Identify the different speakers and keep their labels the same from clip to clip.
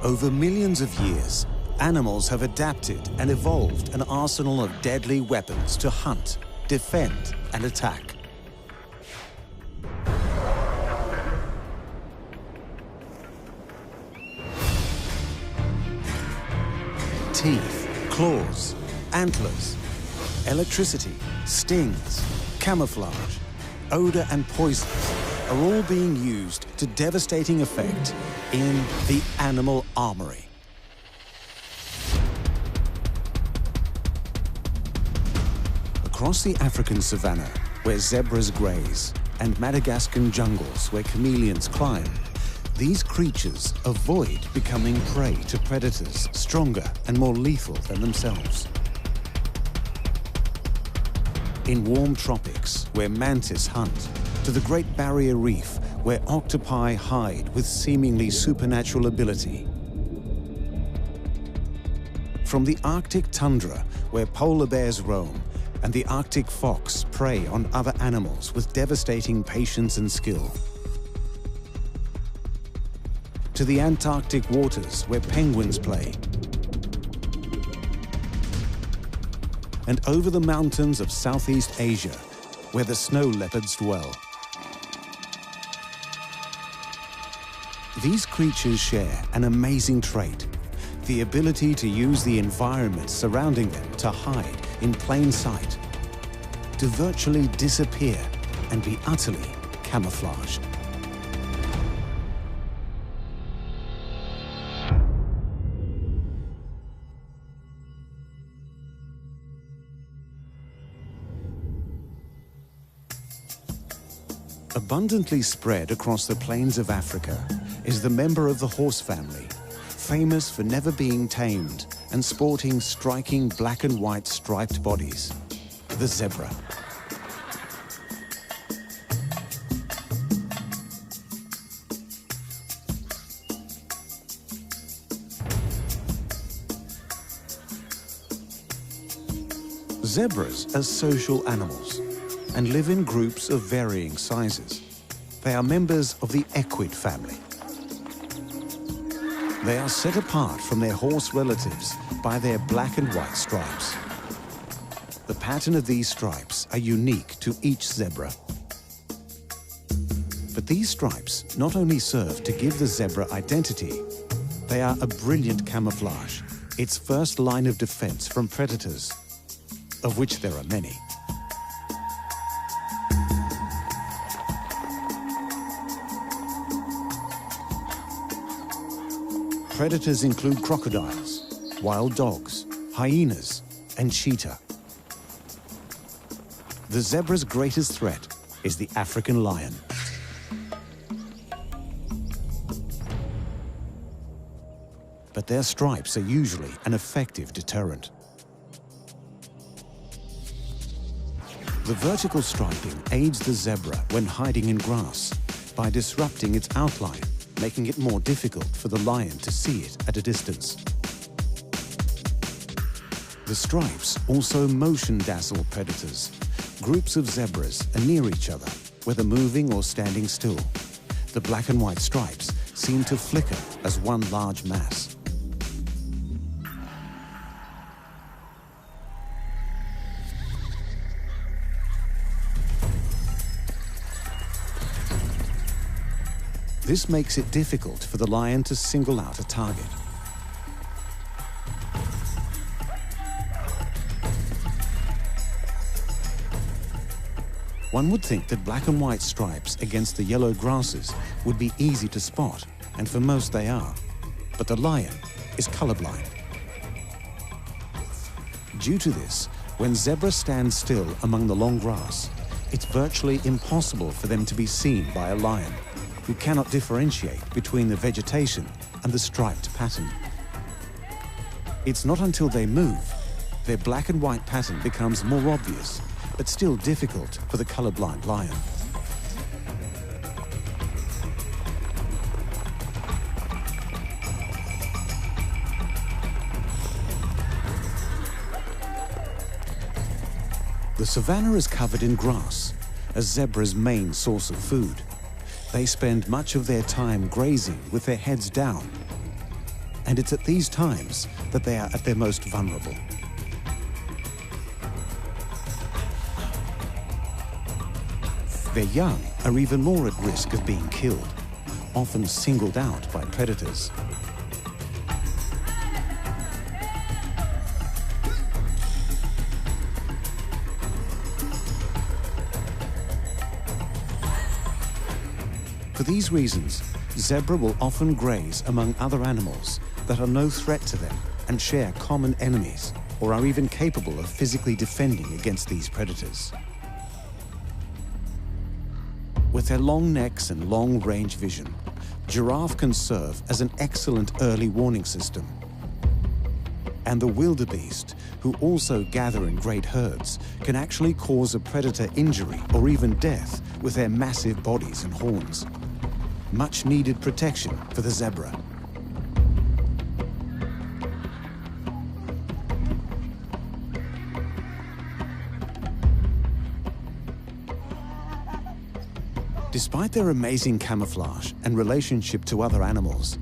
Speaker 1: Over millions of years, animals have adapted and evolved an arsenal of deadly weapons to hunt, defend, and attack. Teeth, claws, antlers, electricity, stings, camouflage, odor and poisons are all being used to devastating effect in the animal armory. Across the African savanna, where zebras graze, and Madagascan jungles where chameleons climb, these creatures avoid becoming prey to predators stronger and more lethal than themselves. In warm tropics, where mantis hunt, to the Great Barrier Reef, where octopi hide with seemingly supernatural ability. From the Arctic tundra, where polar bears roam, and the Arctic fox prey on other animals with devastating patience and skill. To the Antarctic waters, where penguins play. And over the mountains of Southeast Asia, where the snow leopards dwell. These creatures share an amazing trait, the ability to use the environment surrounding them to hide in plain sight, to virtually disappear and be utterly camouflaged. Abundantly spread across the plains of Africa is the member of the horse family, famous for never being tamed and sporting striking black and white striped bodies, the zebra. Zebras are social animals and live in groups of varying sizes. They are members of the equid family. They are set apart from their horse relatives by their black and white stripes. The pattern of these stripes are unique to each zebra. But these stripes not only serve to give the zebra identity, they are a brilliant camouflage, its first line of defense from predators, of which there are many. Predators include crocodiles, wild dogs, hyenas, and cheetah. The zebra's greatest threat is the African lion. But their stripes are usually an effective deterrent. The vertical striping aids the zebra when hiding in grass by disrupting its outline, making it more difficult for the lion to see it at a distance. The stripes also motion dazzle predators. Groups of zebras are near each other, whether moving or standing still. The black and white stripes seem to flicker as one large mass. This makes it difficult for the lion to single out a target. One would think that black and white stripes against the yellow grasses would be easy to spot, and for most they are. But the lion is colorblind. Due to this, when zebras stand still among the long grass, it's virtually impossible for them to be seen by a lion, who cannot differentiate between the vegetation and the striped pattern. It's not until they move, their black and white pattern becomes more obvious, but still difficult for the colorblind lion. The savanna is covered in grass, a zebra's main source of food. They spend much of their time grazing with their heads down. and it's at these times that they are at their most vulnerable. Their young are even more at risk of being killed, often singled out by predators. For these reasons, zebra will often graze among other animals that are no threat to them and share common enemies, or are even capable of physically defending against these predators. With their long necks and long-range vision, giraffe can serve as an excellent early warning system. And the wildebeest, who also gather in great herds, can actually cause a predator injury or even death with their massive bodies and horns. Much needed protection for the zebra. Despite their amazing camouflage and relationship to other animals,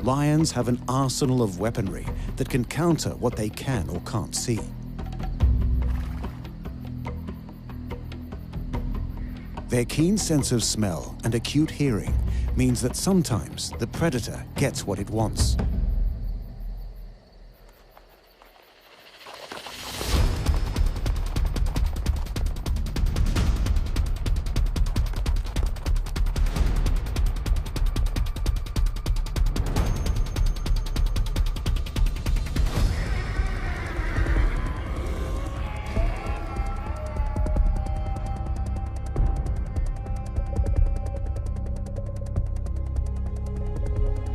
Speaker 1: lions have an arsenal of weaponry that can counter what they can or can't see. Their keen sense of smell and acute hearing means that sometimes the predator gets what it wants.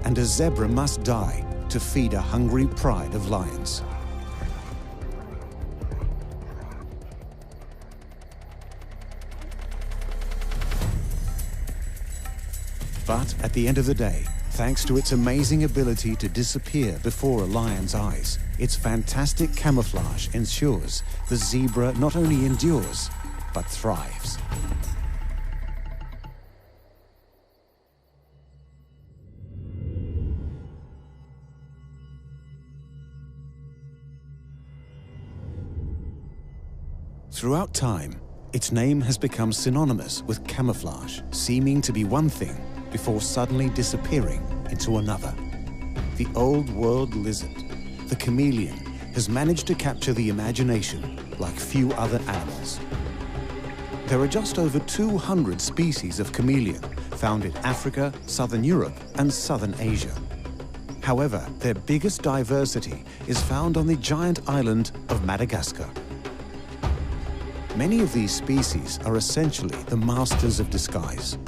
Speaker 1: And a zebra must die to feed a hungry pride of lions. But at the end of the day, thanks to its amazing ability to disappear before a lion's eyes, its fantastic camouflage ensures the zebra not only endures, but thrives. Throughout time, its name has become synonymous with camouflage, seeming to be one thing before suddenly disappearing into another. The old world lizard, the chameleon, has managed to capture the imagination like few other animals. There are just over 200 species of chameleon found in Africa, Southern Europe, and Southern Asia. However, their biggest diversity is found on the giant island of Madagascar. Many of these species are essentially the masters of disguise.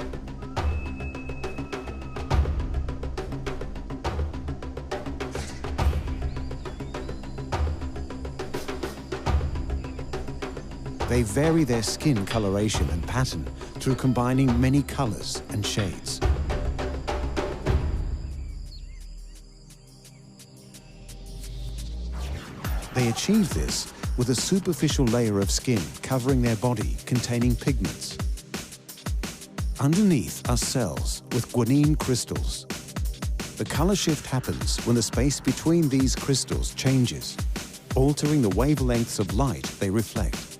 Speaker 1: They vary their skin coloration and pattern through combining many colors and shades. They achieve this with a superficial layer of skin covering their body containing pigments. Underneath are cells with guanine crystals. The color shift happens when the space between these crystals changes, altering the wavelengths of light they reflect.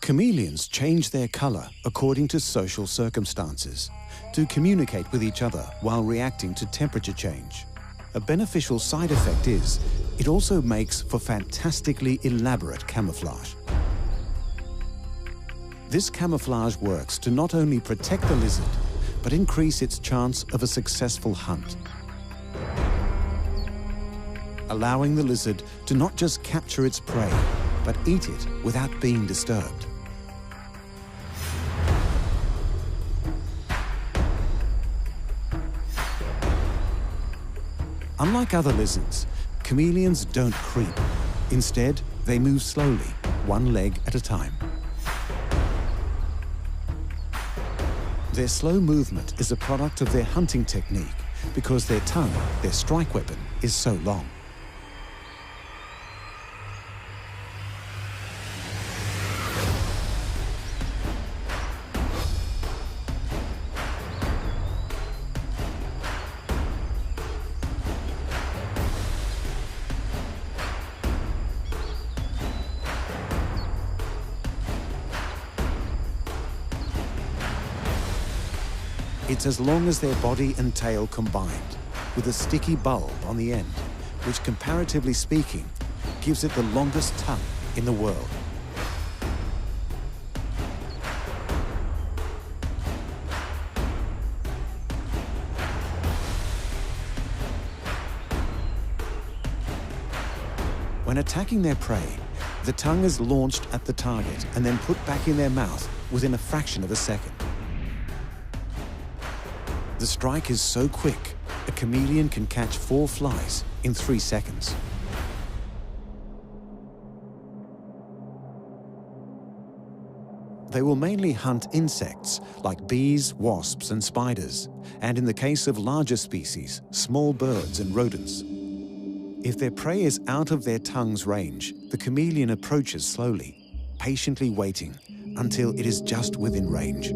Speaker 1: Chameleons change their color according to social circumstances to communicate with each other while reacting to temperature change. A beneficial side effect is it also makes for fantastically elaborate camouflage. This camouflage works to not only protect the lizard, but increase its chance of a successful hunt, allowing the lizard to not just capture its prey, but eat it without being disturbed. Unlike other lizards, chameleons don't creep. Instead, they move slowly, one leg at a time. Their slow movement is a product of their hunting technique because their tongue, their strike weapon, is so long. It's as long as their body and tail combined, with a sticky bulb on the end, which, comparatively speaking, gives it the longest tongue in the world. When attacking their prey, the tongue is launched at the target and then put back in their mouth within a fraction of a second. The strike is so quick, a chameleon can catch 4 flies in 3 seconds. They will mainly hunt insects like bees, wasps, and spiders, and in the case of larger species, small birds and rodents. If their prey is out of their tongue's range, the chameleon approaches slowly, patiently waiting until it is just within range.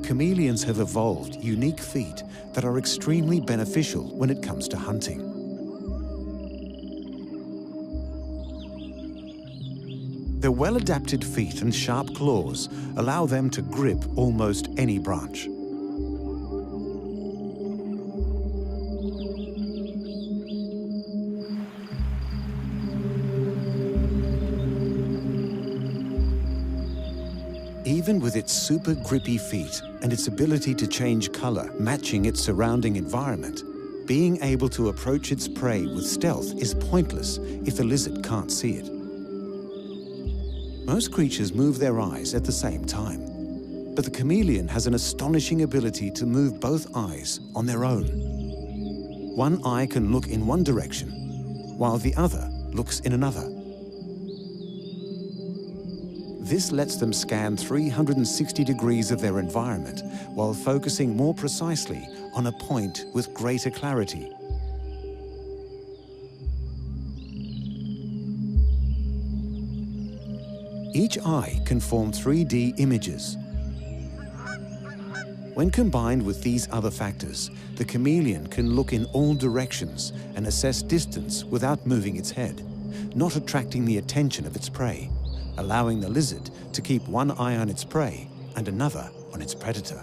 Speaker 1: Chameleons have evolved unique feet that are extremely beneficial when it comes to hunting. Their well-adapted feet and sharp claws allow them to grip almost any branch. Even with its super grippy feet and its ability to change color, matching its surrounding environment, being able to approach its prey with stealth is pointless if the lizard can't see it. Most creatures move their eyes at the same time, but the chameleon has an astonishing ability to move both eyes on their own. One eye can look in one direction, while the other looks in another. This lets them scan 360 degrees of their environment while focusing more precisely on a point with greater clarity. Each eye can form 3D images. When combined with these other factors, the chameleon can look in all directions and assess distance without moving its head, not attracting the attention of its prey, allowing the lizard to keep one eye on its prey and another on its predator.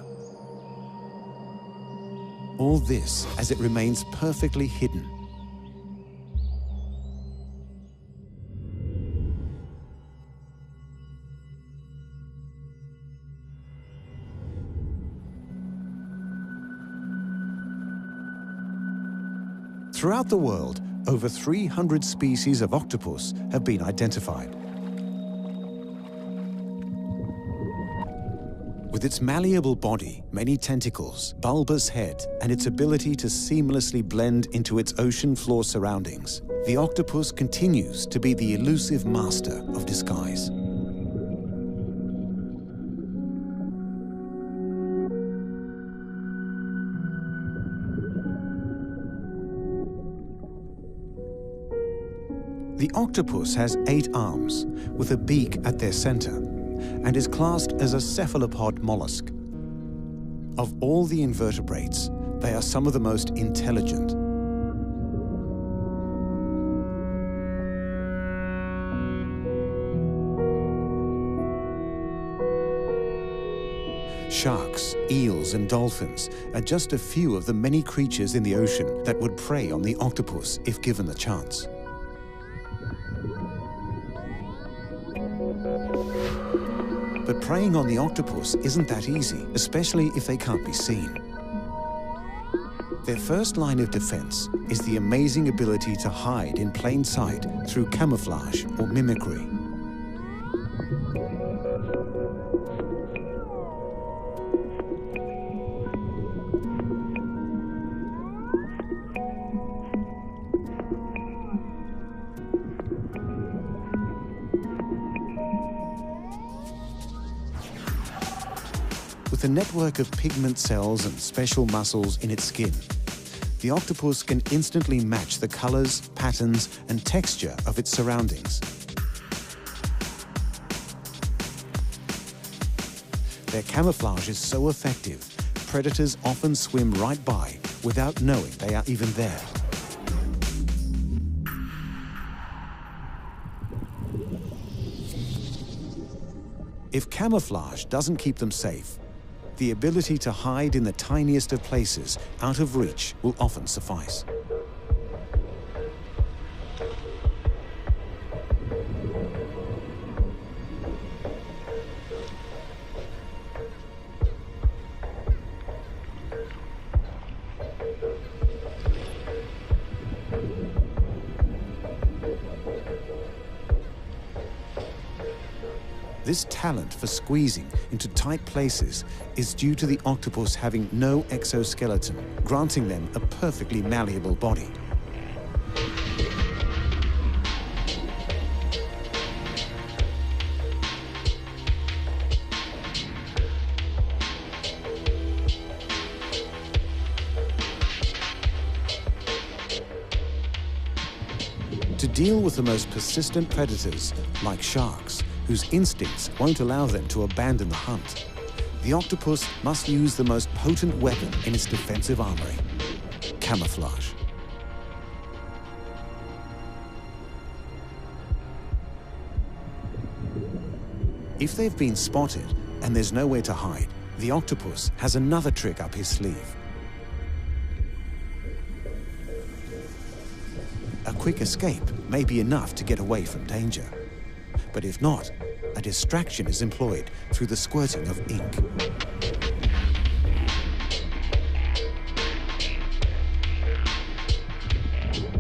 Speaker 1: All this as it remains perfectly hidden. Throughout the world, over 300 species of octopus have been identified. With its malleable body, many tentacles, bulbous head, and its ability to seamlessly blend into its ocean floor surroundings, the octopus continues to be the elusive master of disguise. The octopus has 8 arms, with a beak at their center, and is classed as a cephalopod mollusk. Of all the invertebrates, they are some of the most intelligent. Sharks, eels, and dolphins are just a few of the many creatures in the ocean that would prey on the octopus if given the chance. But preying on the octopus isn't that easy, especially if they can't be seen. Their first line of defense is the amazing ability to hide in plain sight through camouflage or mimicry. With a network of pigment cells and special muscles in its skin, the octopus can instantly match the colors, patterns, and texture of its surroundings. Their camouflage is so effective, predators often swim right by without knowing they are even there. If camouflage doesn't keep them safe, the ability to hide in the tiniest of places out of reach will often suffice. This talent for squeezing into tight places is due to the octopus having no exoskeleton, granting them a perfectly malleable body. To deal with the most persistent predators, like sharks, whose instincts won't allow them to abandon the hunt, the octopus must use the most potent weapon in its defensive armory: camouflage. If they've been spotted and there's nowhere to hide, the octopus has another trick up his sleeve. A quick escape may be enough to get away from danger. But if not, a distraction is employed through the squirting of ink.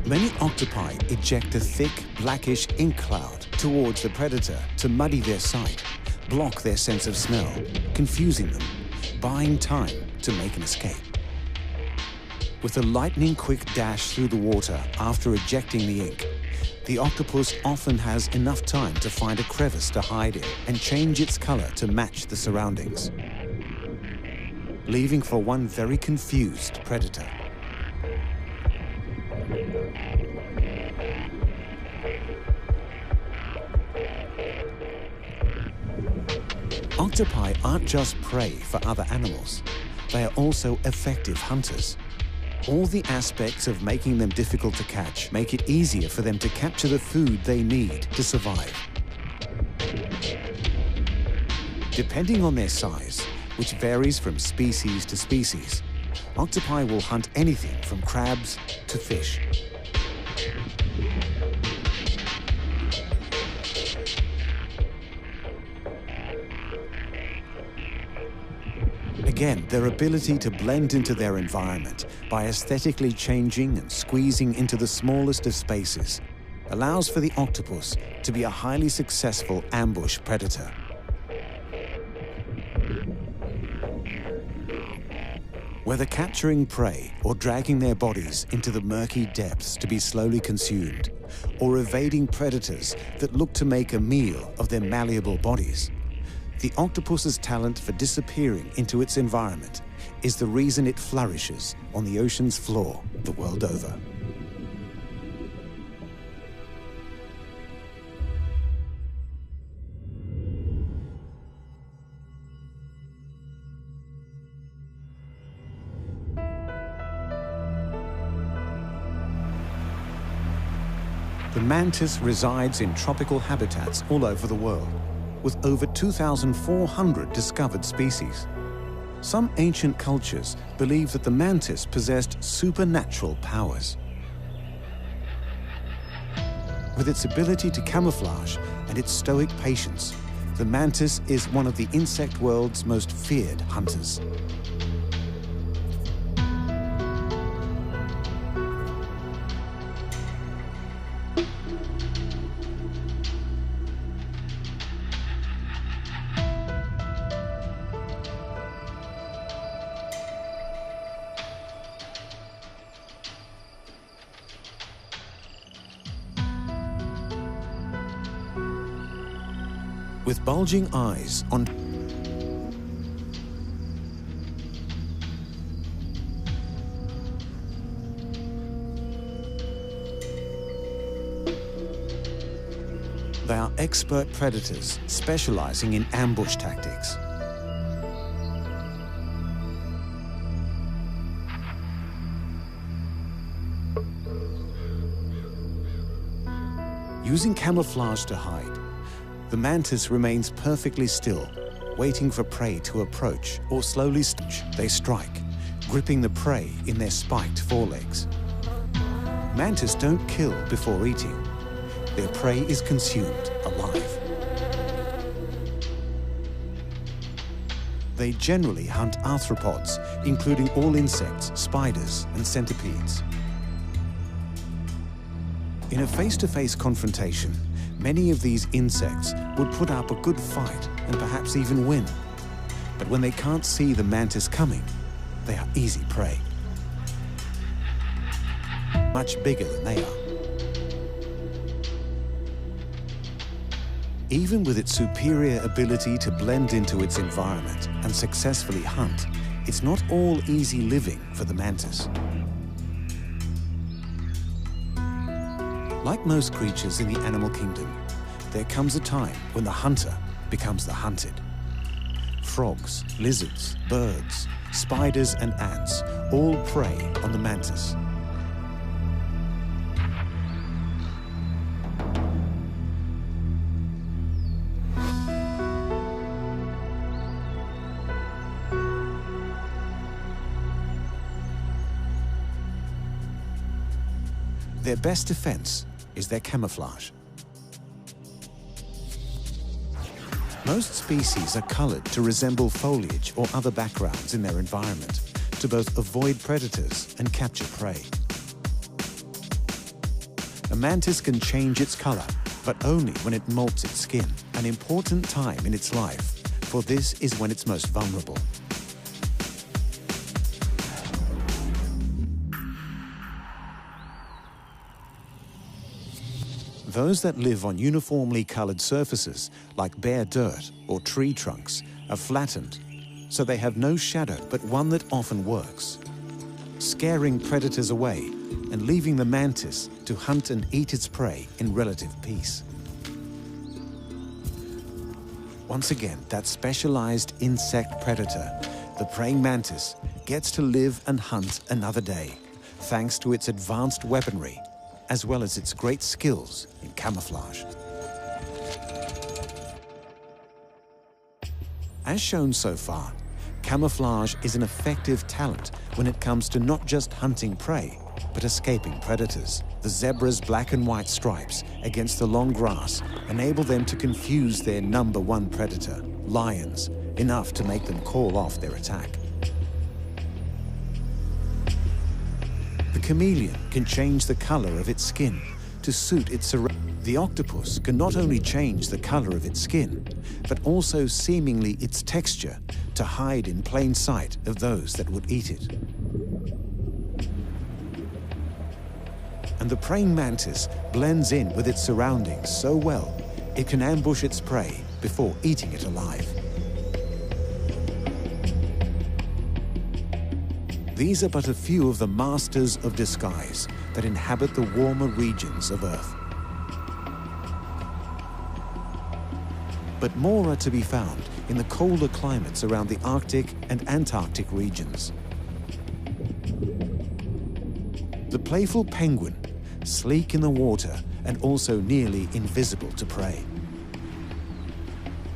Speaker 1: Many octopi eject a thick, blackish ink cloud towards the predator to muddy their sight, block their sense of smell, confusing them, buying time to make an escape. With a lightning-quick dash through the water after ejecting the ink, the octopus often has enough time to find a crevice to hide in and change its color to match the surroundings, leaving for one very confused predator. Octopi aren't just prey for other animals, they are also effective hunters. All the aspects of making them difficult to catch make it easier for them to capture the food they need to survive. Depending on their size, which varies from species to species, octopi will hunt anything from crabs to fish. Again, their ability to blend into their environment by aesthetically changing and squeezing into the smallest of spaces allows for the octopus to be a highly successful ambush predator. Whether capturing prey or dragging their bodies into the murky depths to be slowly consumed, or evading predators that look to make a meal of their malleable bodies, the octopus's talent for disappearing into its environment is the reason it flourishes on the ocean's floor the world over. The mantis resides in tropical habitats all over the world, with over 2,400 discovered species. Some ancient cultures believed that the mantis possessed supernatural powers. With its ability to camouflage and its stoic patience, the mantis is one of the insect world's most feared hunters. With bulging eyes on they are expert predators specializing in ambush tactics. Using camouflage to hide, the mantis remains perfectly still, waiting for prey to approach or slowly they strike, gripping the prey in their spiked forelegs. Mantis don't kill before eating. Their prey is consumed alive. They generally hunt arthropods, including all insects, spiders, and centipedes. In a face-to-face confrontation, many of these insects would put up a good fight and perhaps even win. But when they can't see the mantis coming, they are easy prey. Much bigger than they are. Even with its superior ability to blend into its environment and successfully hunt, it's not all easy living for the mantis. Like most creatures in the animal kingdom, there comes a time when the hunter becomes the hunted. Frogs, lizards, birds, spiders and ants all prey on the mantis. Their best defense is their camouflage. Most species are colored to resemble foliage or other backgrounds in their environment to both avoid predators and capture prey. A mantis can change its color, but only when it molts its skin, an important time in its life, for this is when it's most vulnerable. Those that live on uniformly colored surfaces, like bare dirt or tree trunks, are flattened, so they have no shadow but one that often works, scaring predators away and leaving the mantis to hunt and eat its prey in relative peace. Once again, that specialized insect predator, the praying mantis, gets to live and hunt another day, thanks to its advanced weaponry, as well as its great skills in camouflage. As shown so far, camouflage is an effective talent when it comes to not just hunting prey, but escaping predators. The zebra's black and white stripes against the long grass enable them to confuse their number one predator, lions, enough to make them call off their attack. The chameleon can change the color of its skin to suit its surroundings. The octopus can not only change the color of its skin, but also seemingly its texture to hide in plain sight of those that would eat it. And the praying mantis blends in with its surroundings so well, it can ambush its prey before eating it alive. These are but a few of the masters of disguise that inhabit the warmer regions of Earth. But more are to be found in the colder climates around the Arctic and Antarctic regions. The playful penguin, sleek in the water and also nearly invisible to prey.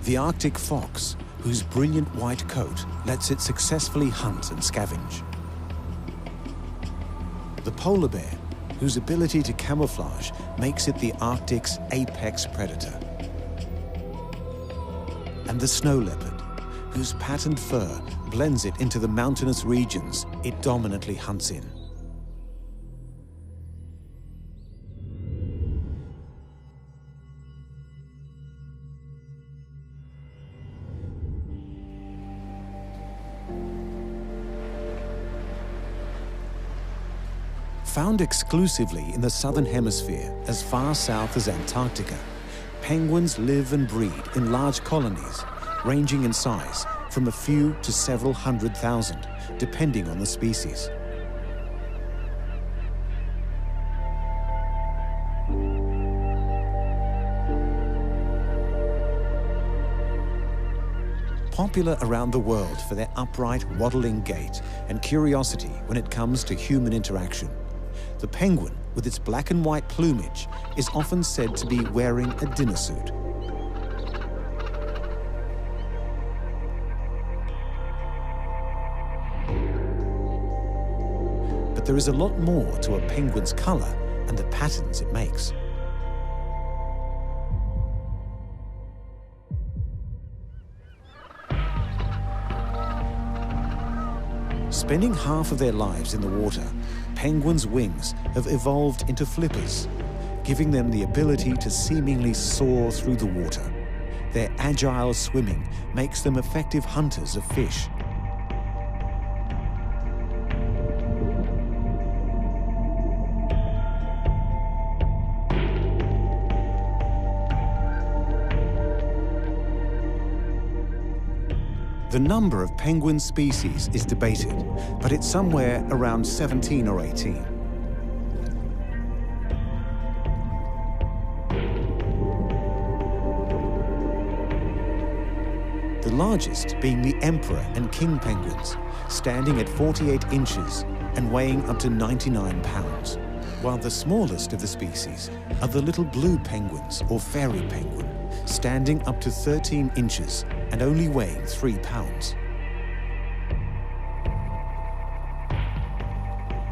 Speaker 1: The Arctic fox, whose brilliant white coat lets it successfully hunt and scavenge. The polar bear, whose ability to camouflage makes it the Arctic's apex predator. And the snow leopard, whose patterned fur blends it into the mountainous regions it dominantly hunts in. Found exclusively in the southern hemisphere as far south as Antarctica, penguins live and breed in large colonies, ranging in size from a few to several 100,000, depending on the species. Popular around the world for their upright, waddling gait and curiosity when it comes to human interaction, The penguin, with its black and white plumage, is often said to be wearing a dinner suit. But there is a lot more to a penguin's color and the patterns it makes. Spending half of their lives in the water, penguins' wings have evolved into flippers, giving them the ability to seemingly soar through the water. Their agile swimming makes them effective hunters of fish. The number of penguin species is debated, but it's somewhere around 17 or 18. The largest being the emperor and king penguins, standing at 48 inches and weighing up to 99 pounds, while the smallest of the species are the little blue penguins or fairy penguin, standing up to 13 inches and only weighing 3 pounds.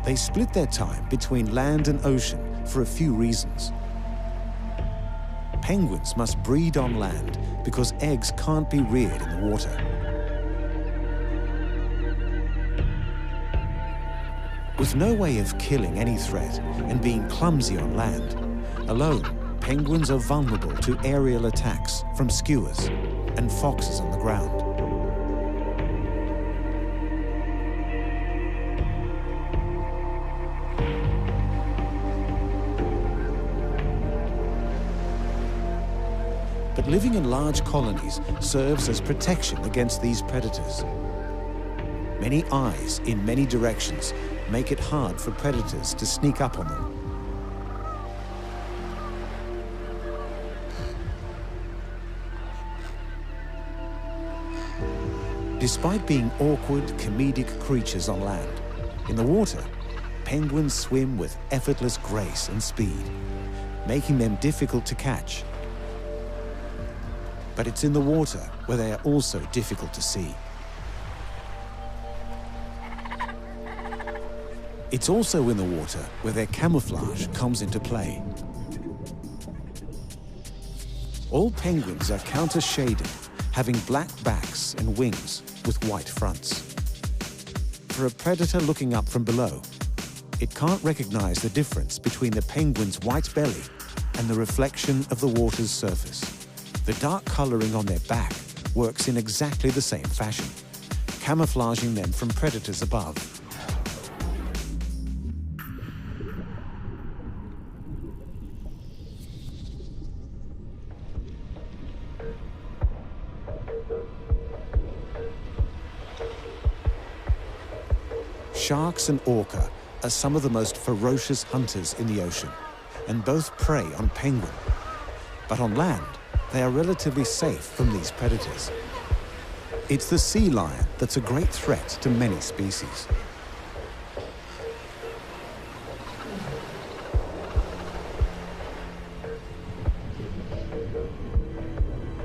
Speaker 1: They split their time between land and ocean for a few reasons. Penguins must breed on land because eggs can't be reared in the water. With no way of killing any threat and being clumsy on land, alone, penguins are vulnerable to aerial attacks from skuas and foxes on the ground. But living in large colonies serves as protection against these predators. Many eyes in many directions make it hard for predators to sneak up on them. Despite being awkward, comedic creatures on land, in the water, penguins swim with effortless grace and speed, making them difficult to catch. But it's in the water where they are also difficult to see. It's also in the water where their camouflage comes into play. All penguins are counter-shaded, having black backs and wings with white fronts. For a predator looking up from below, it can't recognize the difference between the penguin's white belly and the reflection of the water's surface. The dark coloring on their back works in exactly the same fashion, camouflaging them from predators above. Sharks and orca are some of the most ferocious hunters in the ocean, and both prey on penguin. But on land, they are relatively safe from these predators. It's the sea lion that's a great threat to many species.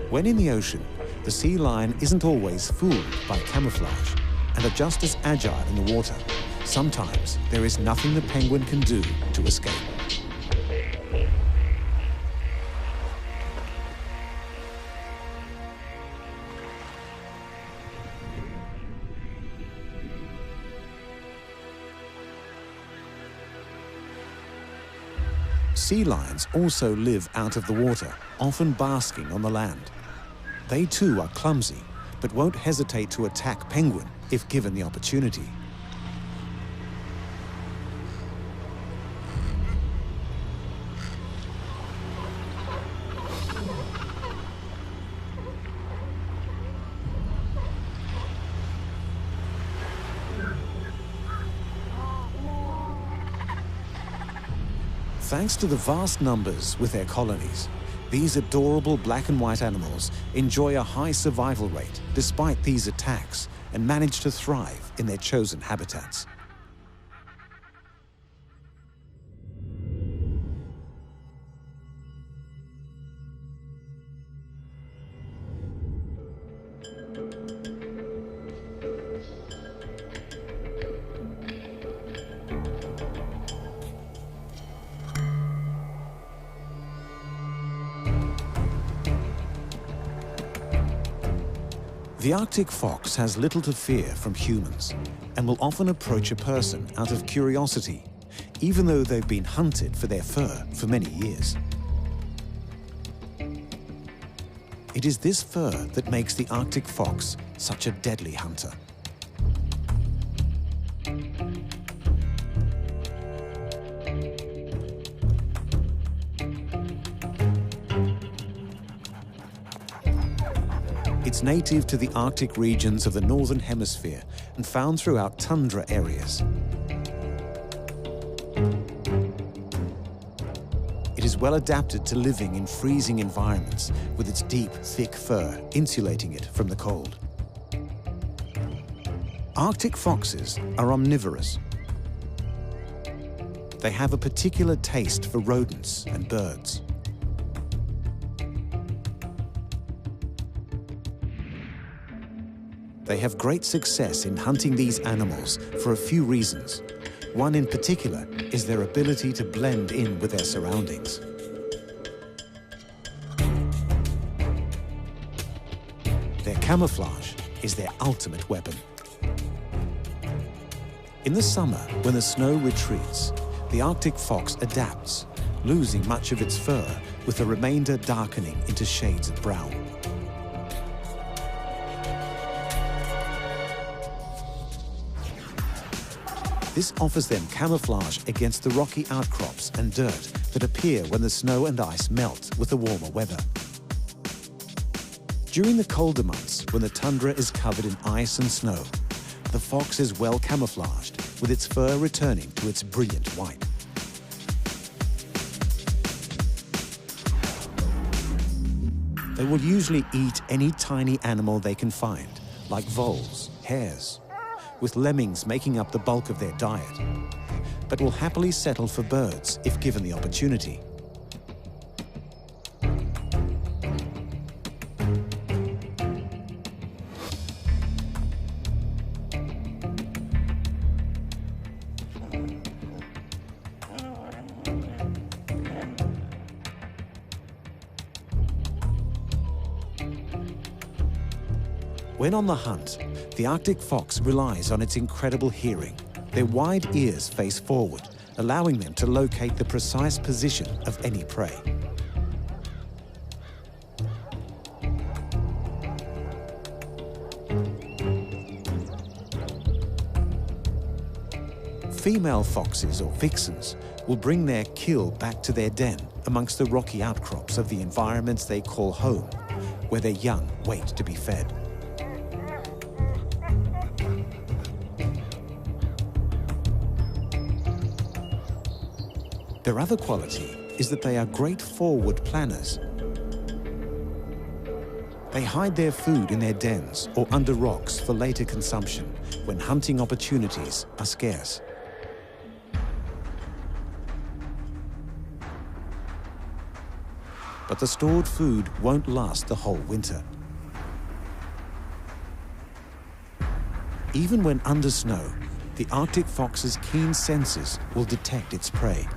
Speaker 1: When in the ocean, the sea lion isn't always fooled by camouflage and are just as agile in the water. Sometimes there is nothing the penguin can do to escape. Sea lions also live out of the water, often basking on the land. They too are clumsy, but won't hesitate to attack penguin if given the opportunity. Thanks to the vast numbers with their colonies, these adorable black and white animals enjoy a high survival rate despite these attacks and manage to thrive in their chosen habitats. The Arctic fox has little to fear from humans and will often approach a person out of curiosity, even though they've been hunted for their fur for many years. It is this fur that makes the Arctic fox such a deadly hunter. It's native to the Arctic regions of the Northern Hemisphere and found throughout tundra areas. It is well adapted to living in freezing environments with its deep, thick fur insulating it from the cold. Arctic foxes are omnivorous. They have a particular taste for rodents and birds. They have great success in hunting these animals for a few reasons. One in particular is their ability to blend in with their surroundings. Their camouflage is their ultimate weapon. In the summer, when the snow retreats, the Arctic fox adapts, losing much of its fur, with the remainder darkening into shades of brown. This offers them camouflage against the rocky outcrops and dirt that appear when the snow and ice melt with the warmer weather. During the colder months, when the tundra is covered in ice and snow, the fox is well camouflaged, with its fur returning to its brilliant white. They will usually eat any tiny animal they can find, like voles, hares, with lemmings making up the bulk of their diet, but will happily settle for birds if given the opportunity. When on the hunt, the Arctic fox relies on its incredible hearing. Their wide ears face forward, allowing them to locate the precise position of any prey. Female foxes, or vixens, will bring their kill back to their den amongst the rocky outcrops of the environments they call home, where their young wait to be fed. Their other quality is that they are great forward planners. They hide their food in their dens or under rocks for later consumption when hunting opportunities are scarce. But the stored food won't last the whole winter. Even when under snow, the Arctic fox's keen senses will detect its prey.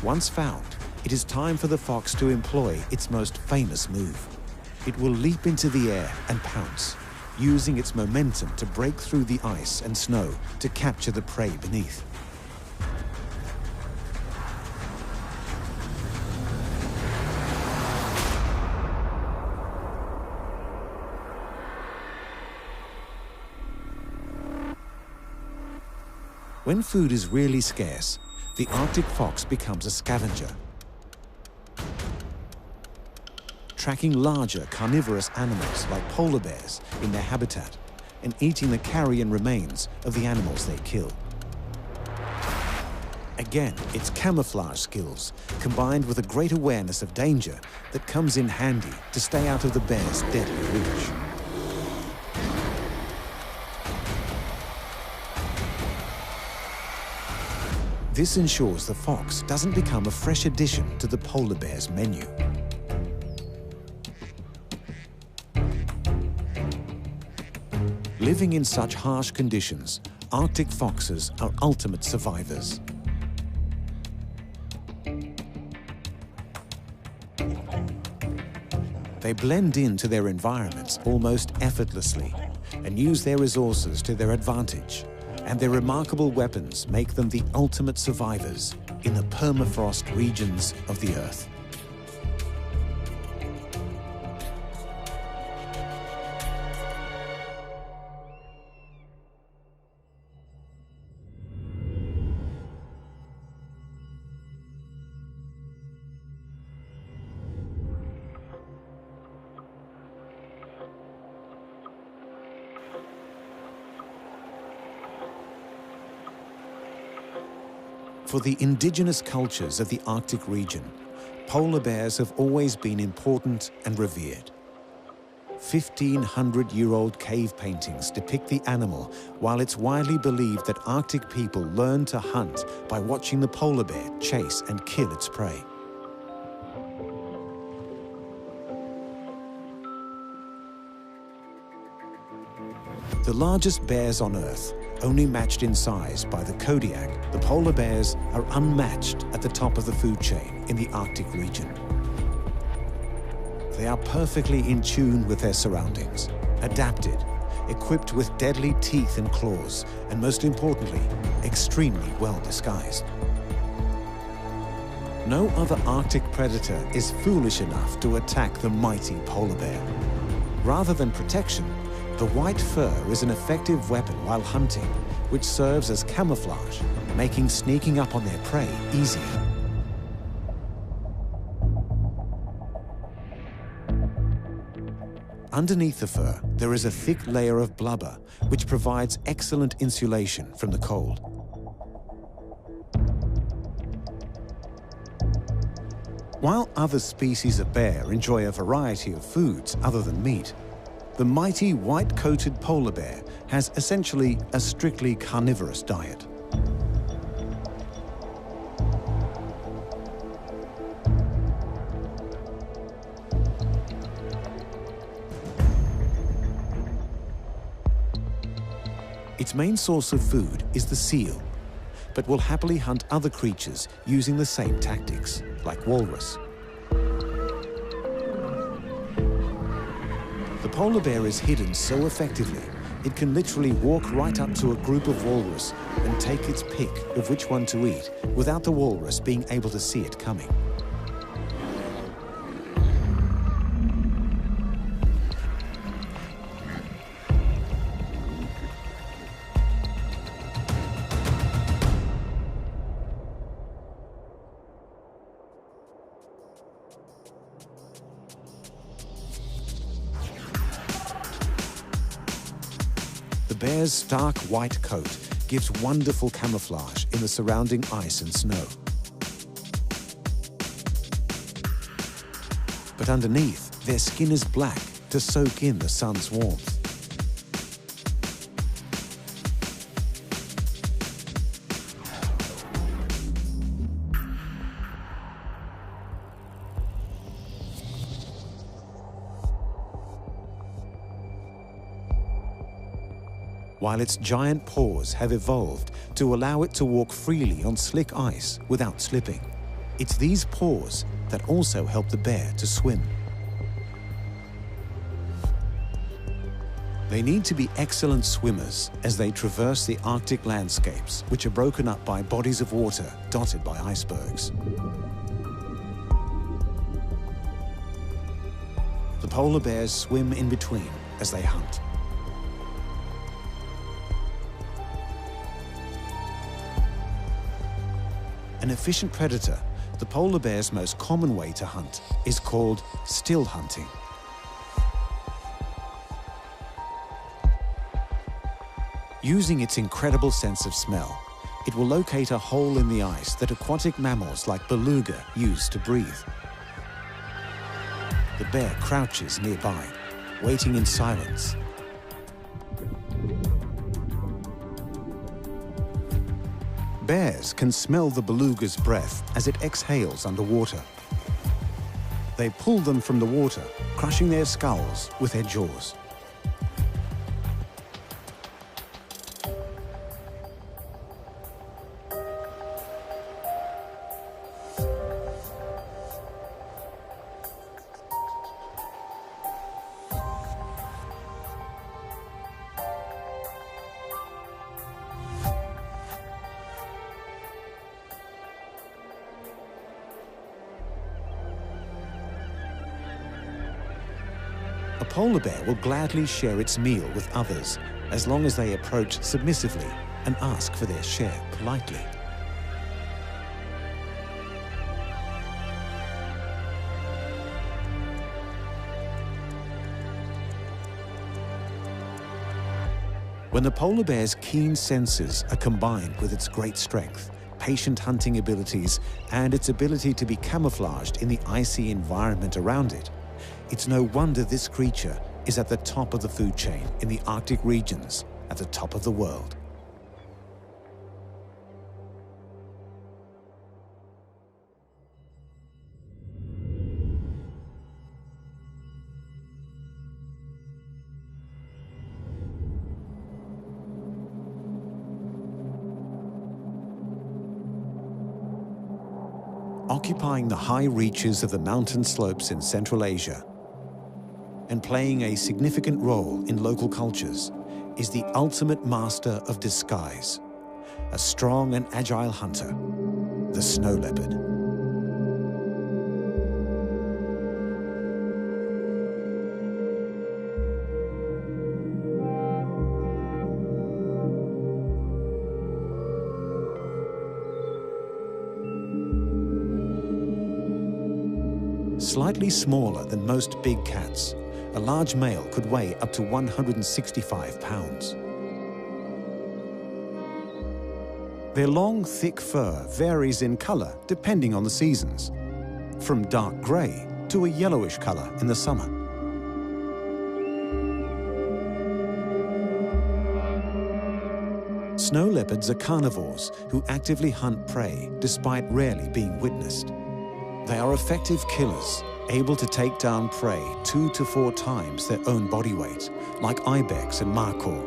Speaker 1: Once found, it is time for the fox to employ its most famous move. It will leap into the air and pounce, using its momentum to break through the ice and snow to capture the prey beneath. When food is really scarce, the Arctic fox becomes a scavenger, tracking larger carnivorous animals like polar bears in their habitat and eating the carrion remains of the animals they kill. Again, it's camouflage skills, combined with a great awareness of danger, that comes in handy to stay out of the bear's deadly reach. This ensures the fox doesn't become a fresh addition to the polar bear's menu. Living in such harsh conditions, Arctic foxes are ultimate survivors. They blend into their environments almost effortlessly and use their resources to their advantage. And their remarkable weapons make them the ultimate survivors in the permafrost regions of the Earth. For the indigenous cultures of the Arctic region, polar bears have always been important and revered. 1,500-year-old cave paintings depict the animal, while it's widely believed that Arctic people learned to hunt by watching the polar bear chase and kill its prey. The largest bears on Earth, only matched in size by the Kodiak, the polar bears are unmatched at the top of the food chain in the Arctic region. They are perfectly in tune with their surroundings, adapted, equipped with deadly teeth and claws, and most importantly, extremely well disguised. No other Arctic predator is foolish enough to attack the mighty polar bear. Rather than protection, the white fur is an effective weapon while hunting, which serves as camouflage, making sneaking up on their prey easy. Underneath the fur, there is a thick layer of blubber, which provides excellent insulation from the cold. While other species of bear enjoy a variety of foods other than meat, the mighty white-coated polar bear has essentially a strictly carnivorous diet. Its main source of food is the seal, but will happily hunt other creatures using the same tactics, like walrus. The polar bear is hidden so effectively, it can literally walk right up to a group of walrus and take its pick of which one to eat without the walrus being able to see it coming. The bear's stark white coat gives wonderful camouflage in the surrounding ice and snow. But underneath, their skin is black to soak in the sun's warmth. While its giant paws have evolved to allow it to walk freely on slick ice without slipping, it's these paws that also help the bear to swim. They need to be excellent swimmers as they traverse the Arctic landscapes, which are broken up by bodies of water dotted by icebergs. The polar bears swim in between as they hunt. An efficient predator, the polar bear's most common way to hunt is called still hunting. Using its incredible sense of smell, it will locate a hole in the ice that aquatic mammals like beluga use to breathe. The bear crouches nearby, waiting in silence. Bears can smell the beluga's breath as it exhales underwater. They pull them from the water, crushing their skulls with their jaws. A polar bear will gladly share its meal with others as long as they approach submissively and ask for their share politely. When the polar bear's keen senses are combined with its great strength, patient hunting abilities, and its ability to be camouflaged in the icy environment around it, it's no wonder this creature is at the top of the food chain in the Arctic regions, at the top of the world. Occupying the high reaches of the mountain slopes in Central Asia and playing a significant role in local cultures is the ultimate master of disguise, a strong and agile hunter, the snow leopard. Slightly smaller than most big cats, a large male could weigh up to 165 pounds. Their long, thick fur varies in color depending on the seasons, from dark gray to a yellowish color in the summer. Snow leopards are carnivores who actively hunt prey despite rarely being witnessed. They are effective killers, able to take down prey 2 to 4 times their own body weight, like ibex and markhor,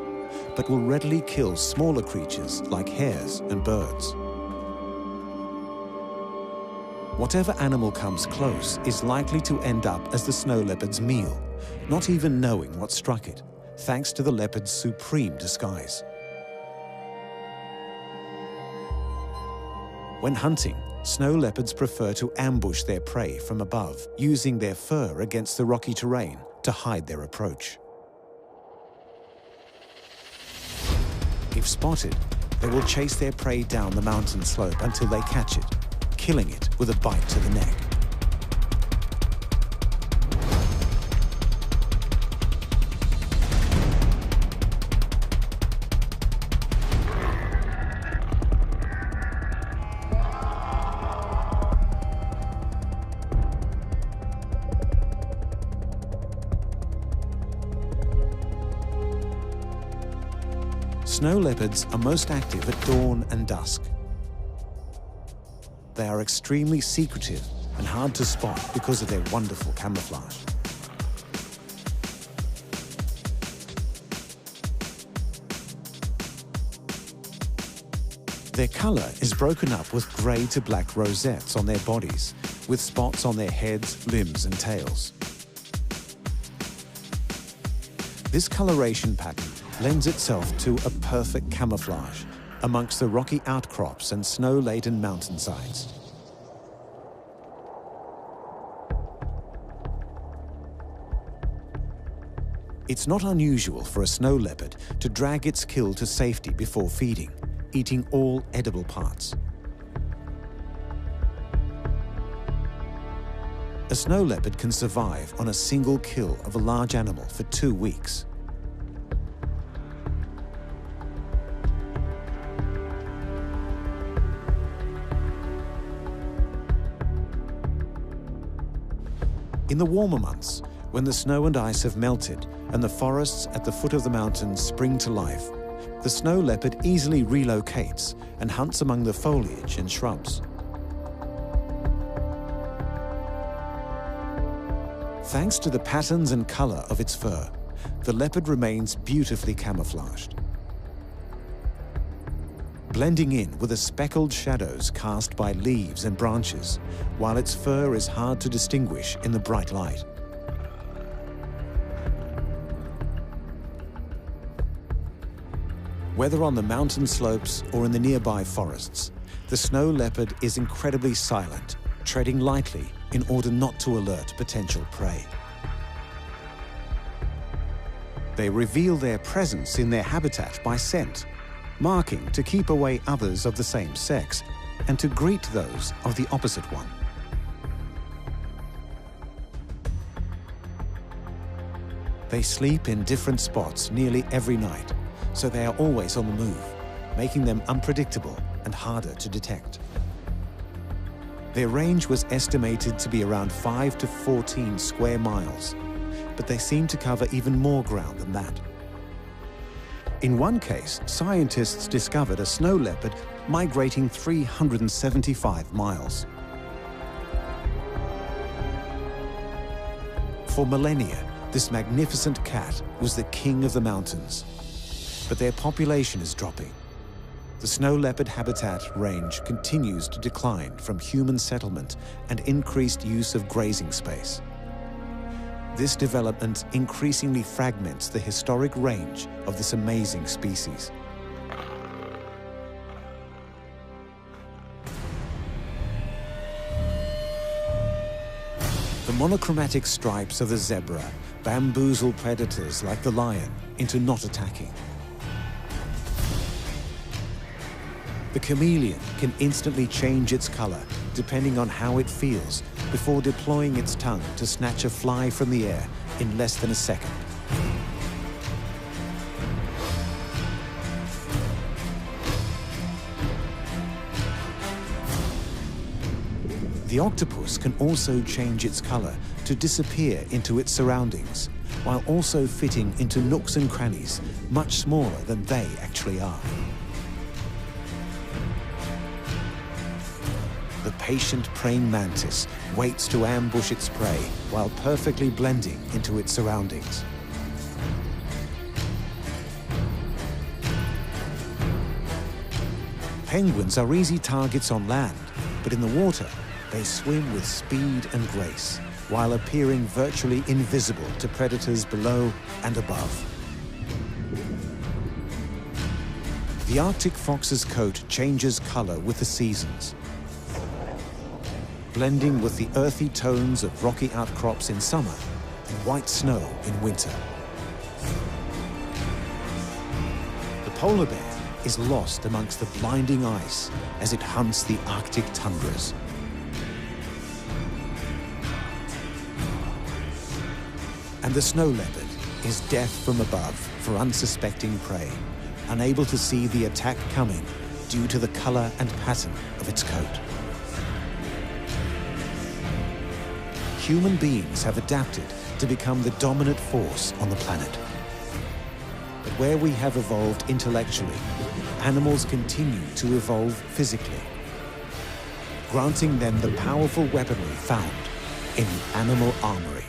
Speaker 1: but will readily kill smaller creatures like hares and birds. Whatever animal comes close is likely to end up as the snow leopard's meal, not even knowing what struck it, thanks to the leopard's supreme disguise. When hunting, snow leopards prefer to ambush their prey from above, using their fur against the rocky terrain to hide their approach. If spotted, they will chase their prey down the mountain slope until they catch it, killing it with a bite to the neck. Snow leopards are most active at dawn and dusk. They are extremely secretive and hard to spot because of their wonderful camouflage. Their color is broken up with gray to black rosettes on their bodies, with spots on their heads, limbs, and tails. This coloration pattern lends itself to a perfect camouflage amongst the rocky outcrops and snow-laden mountainsides. It's not unusual for a snow leopard to drag its kill to safety before feeding, eating all edible parts. A snow leopard can survive on a single kill of a large animal for 2 weeks. In the warmer months, when the snow and ice have melted and the forests at the foot of the mountains spring to life, the snow leopard easily relocates and hunts among the foliage and shrubs. Thanks to the patterns and color of its fur, the leopard remains beautifully camouflaged, blending in with the speckled shadows cast by leaves and branches, while its fur is hard to distinguish in the bright light. Whether on the mountain slopes or in the nearby forests, the snow leopard is incredibly silent, treading lightly in order not to alert potential prey. They reveal their presence in their habitat by scent, marking to keep away others of the same sex and to greet those of the opposite one. They sleep in different spots nearly every night, so they are always on the move, making them unpredictable and harder to detect. Their range was estimated to be around 5 to 14 square miles, but they seem to cover even more ground than that. In one case, scientists discovered a snow leopard migrating 375 miles. For millennia, this magnificent cat was the king of the mountains, but their population is dropping. The snow leopard habitat range continues to decline from human settlement and increased use of grazing space. This development increasingly fragments the historic range of this amazing species. The monochromatic stripes of the zebra bamboozle predators like the lion into not attacking. The chameleon can instantly change its color depending on how it feels before deploying its tongue to snatch a fly from the air in less than a second. The octopus can also change its color to disappear into its surroundings, while also fitting into nooks and crannies much smaller than they actually are. The patient praying mantis waits to ambush its prey while perfectly blending into its surroundings. Penguins are easy targets on land, but in the water, they swim with speed and grace, while appearing virtually invisible to predators below and above. The Arctic fox's coat changes color with the seasons, blending with the earthy tones of rocky outcrops in summer and white snow in winter. The polar bear is lost amongst the blinding ice as it hunts the Arctic tundras. And the snow leopard is deaf from above for unsuspecting prey, unable to see the attack coming due to the color and pattern of its coat. Human beings have adapted to become the dominant force on the planet. But where we have evolved intellectually, animals continue to evolve physically, granting them the powerful weaponry found in the animal armory.